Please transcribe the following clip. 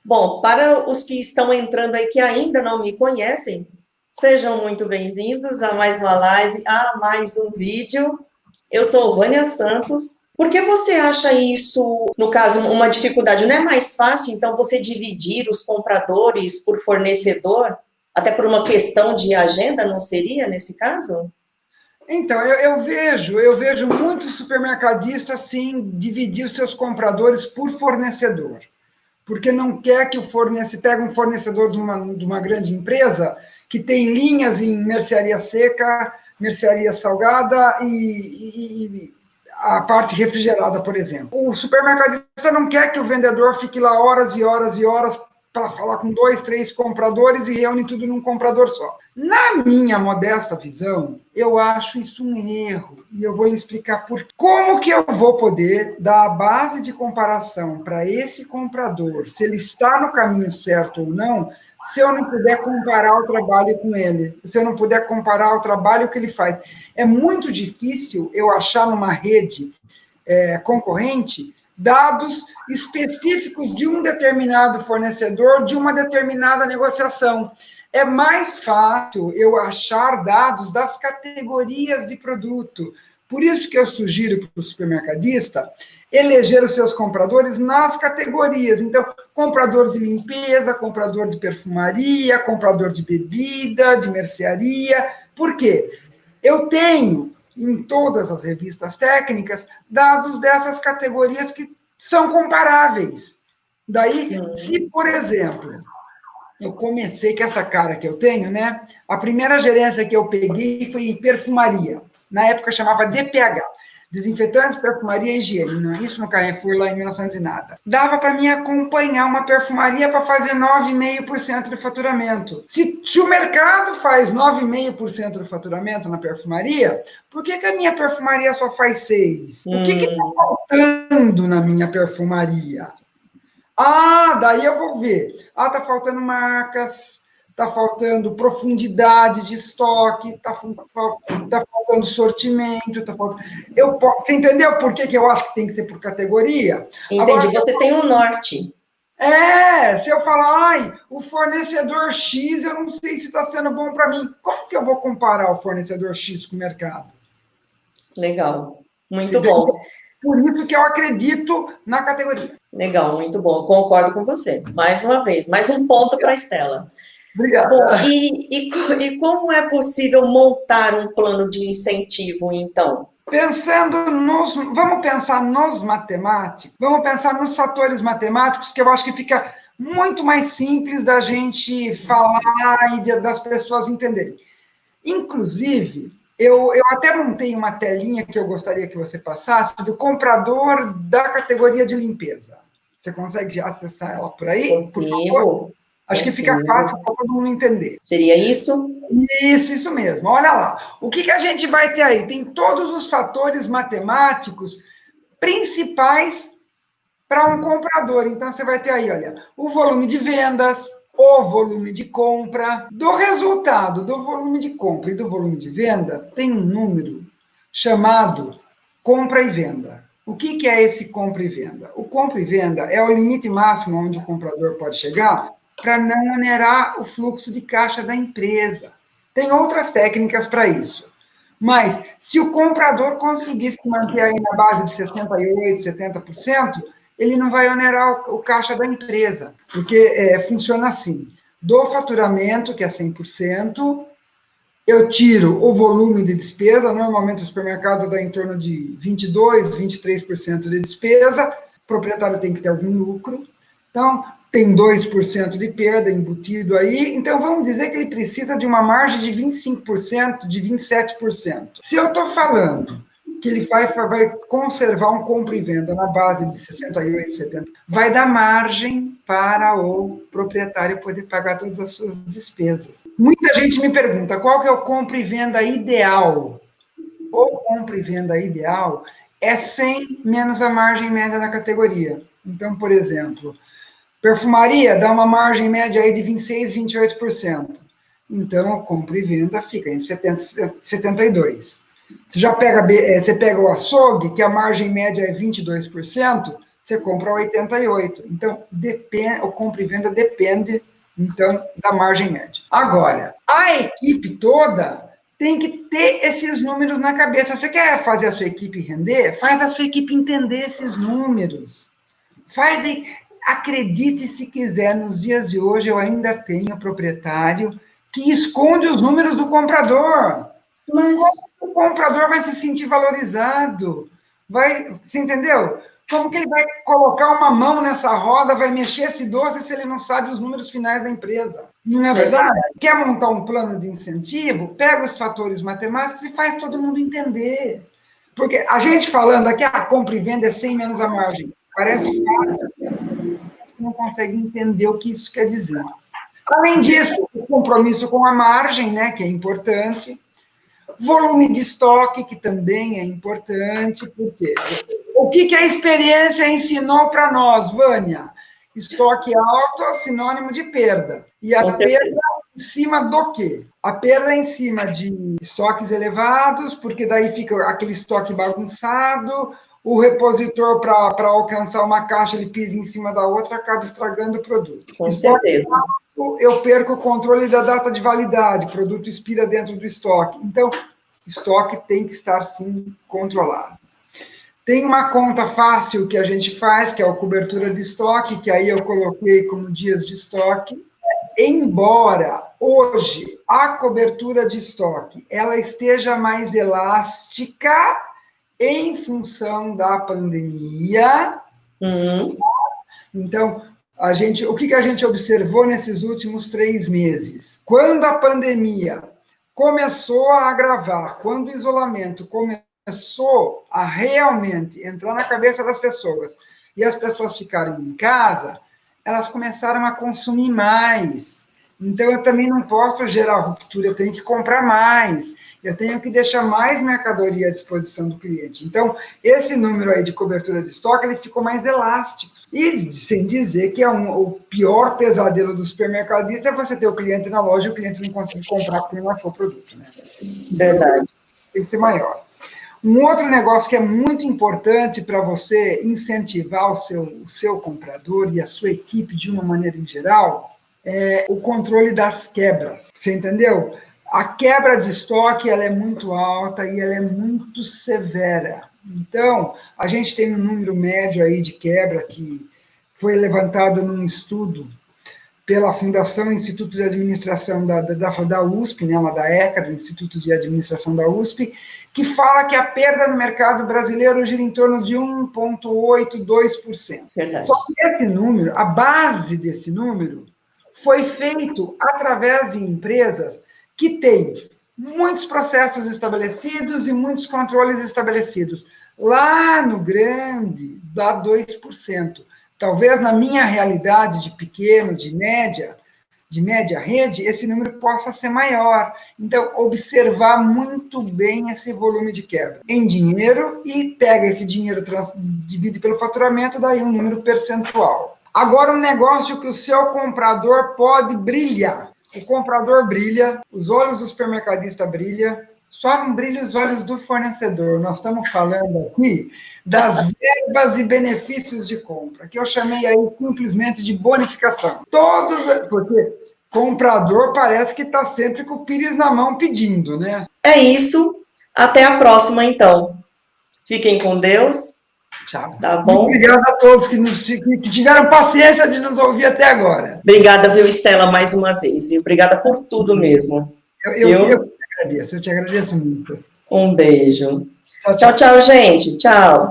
Bom, para os que estão entrando aí que ainda não me conhecem, sejam muito bem-vindos a mais uma live, a mais um vídeo. Eu sou Vânia Santos. Por que você acha isso, no caso, uma dificuldade? Não é mais fácil, então, você dividir os compradores por fornecedor? Até por uma questão de agenda, não seria nesse caso? Então, eu vejo muitos supermercadistas, sim, dividir os seus compradores por fornecedor. Porque não quer que o fornecedor pegue um fornecedor de uma grande empresa que tem linhas em mercearia seca, mercearia salgada e a parte refrigerada, por exemplo. O supermercadista não quer que o vendedor fique lá horas e horas e horas para falar com 2, 3 compradores e reúne tudo num comprador só. Na minha modesta visão, eu acho isso um erro. E eu vou lhe explicar por quê. Como que eu vou poder dar a base de comparação para esse comprador, se ele está no caminho certo ou não, se eu não puder comparar o trabalho com ele, se eu não puder comparar o trabalho que ele faz? É muito difícil eu achar numa rede concorrente dados específicos de um determinado fornecedor, de uma determinada negociação. É mais fácil eu achar dados das categorias de produto. Por isso que eu sugiro para o supermercadista eleger os seus compradores nas categorias. Então, comprador de limpeza, comprador de perfumaria, comprador de bebida, de mercearia. Por quê? Eu tenho em todas as revistas técnicas dados dessas categorias que são comparáveis. Daí, se, por exemplo, eu comecei com essa cara que eu tenho, né? A primeira gerência que eu peguei foi em perfumaria. Na época chamava DPH, Desinfetantes, Perfumaria e Higiene. Isso no Carrefour, lá em 1900 e nada. Dava para mim acompanhar uma perfumaria para fazer 9,5% de faturamento. Se o mercado faz 9,5% do faturamento na perfumaria, por que a minha perfumaria só faz 6%? O que está faltando na minha perfumaria? Daí eu vou ver. Tá faltando marcas, tá faltando profundidade de estoque, tá faltando sortimento, tá faltando... Você entendeu por que eu acho que tem que ser por categoria? Entendi, agora, você tem um norte. Se eu falar, o fornecedor X, eu não sei se está sendo bom para mim. Como que eu vou comparar o fornecedor X com o mercado? Legal, muito bom. Por isso que eu acredito na categoria. Legal, muito bom. Concordo com você. Mais uma vez, mais um ponto para a Estela. Obrigada. Bom, e como é possível montar um plano de incentivo, então? Vamos pensar nos matemáticos, vamos pensar nos fatores matemáticos, que eu acho que fica muito mais simples da gente falar e das pessoas entenderem. Inclusive, eu até montei uma telinha que eu gostaria que você passasse, do comprador da categoria de limpeza. Você consegue acessar ela por aí? Consigo. Acho que fica fácil para todo mundo entender. Seria isso? Isso mesmo. Olha lá. O que a gente vai ter aí? Tem todos os fatores matemáticos principais para um comprador. Então, você vai ter aí, olha, o volume de vendas, o volume de compra. Do resultado do volume de compra e do volume de venda, tem um número chamado compra e venda. O que é esse compra e venda? O compra e venda é o limite máximo onde o comprador pode chegar para não onerar o fluxo de caixa da empresa. Tem outras técnicas para isso. Mas, se o comprador conseguir se manter aí na base de 68%, 70%, ele não vai onerar o caixa da empresa, porque funciona assim. Do faturamento, que é 100%, eu tiro o volume de despesa, normalmente o supermercado dá em torno de 22%, 23% de despesa, o proprietário tem que ter algum lucro, então tem 2% de perda embutido aí, então vamos dizer que ele precisa de uma margem de 25%, de 27%. Se eu estou falando que ele vai conservar um compra e venda na base de 68%, 70%, vai dar margem para o proprietário poder pagar todas as suas despesas. Muita gente me pergunta, qual que é o compra e venda ideal? O compra e venda ideal é 100 menos a margem média da categoria. Então, por exemplo, perfumaria dá uma margem média aí de 26%, 28%. Então, a compra e venda fica entre 70% e 72%. Você pega o açougue, que a margem média é 22%, você compra a 88. Então, o compra e venda depende, então, da margem média. Agora, a equipe toda tem que ter esses números na cabeça. Você quer fazer a sua equipe render? Faz a sua equipe entender esses números. Acredite se quiser, nos dias de hoje eu ainda tenho proprietário que esconde os números do comprador. Mas Como o comprador vai se sentir valorizado? Você entendeu? Como que ele vai colocar uma mão nessa roda, vai mexer esse doce se ele não sabe os números finais da empresa? Não é verdade? Quer montar um plano de incentivo? Pega os fatores matemáticos e faz todo mundo entender. Porque a gente falando aqui, a compra e venda é 100 menos a margem. Parece fácil, não consegue entender o que isso quer dizer. Além disso, o compromisso com a margem, né, que é importante. Volume de estoque, que também é importante, porque o que a experiência ensinou para nós, Vânia? Estoque alto é sinônimo de perda. E a perda em cima do quê? A perda em cima de estoques elevados, porque daí fica aquele estoque bagunçado, o repositor, para alcançar uma caixa, ele pisa em cima da outra, acaba estragando o produto. Com certeza. Eu perco o controle da data de validade, o produto expira dentro do estoque. Então, estoque tem que estar, sim, controlado. Tem uma conta fácil que a gente faz, que é a cobertura de estoque, que aí eu coloquei como dias de estoque. Embora hoje a cobertura de estoque ela esteja mais elástica em função da pandemia, então, o que a gente observou nesses últimos 3 meses? Quando a pandemia começou a agravar, quando o isolamento começou a realmente entrar na cabeça das pessoas e as pessoas ficarem em casa, elas começaram a consumir mais. Então, eu também não posso gerar ruptura, eu tenho que comprar mais, eu tenho que deixar mais mercadoria à disposição do cliente. Então, esse número aí de cobertura de estoque, ele ficou mais elástico. E sem dizer que o pior pesadelo do supermercadista é você ter o cliente na loja e o cliente não conseguir comprar porque não achou o produto, né? Verdade. Tem que ser maior. Um outro negócio que é muito importante para você incentivar o seu comprador e a sua equipe de uma maneira em geral é o controle das quebras. Você entendeu? A quebra de estoque ela é muito alta e ela é muito severa. Então, a gente tem um número médio aí de quebra que foi levantado num estudo pela Fundação Instituto de Administração da USP, né, uma da ECA, do Instituto de Administração da USP, que fala que a perda no mercado brasileiro gira em torno de 1,82%. Verdade. Só que esse número, a base desse número, foi feito através de empresas que têm muitos processos estabelecidos e muitos controles estabelecidos. Lá no grande, dá 2%. Talvez na minha realidade de pequeno, de média rede, esse número possa ser maior. Então, observar muito bem esse volume de quebra em dinheiro e pega esse dinheiro, divide pelo faturamento, daí um número percentual. Agora, um negócio que o seu comprador pode brilhar. O comprador brilha, os olhos do supermercadista brilham, só não brilham os olhos do fornecedor. Nós estamos falando aqui das verbas e benefícios de compra, que eu chamei aí simplesmente de bonificação. Porque comprador parece que está sempre com o pires na mão pedindo, né? É isso. Até a próxima, então. Fiquem com Deus. Tchau. Tá bom? Muito obrigado a todos que tiveram paciência de nos ouvir até agora. Obrigada, viu, Estela, mais uma vez. E obrigada por tudo mesmo. Eu te agradeço muito. Um beijo. Tchau, Tchau, tchau, gente. Tchau.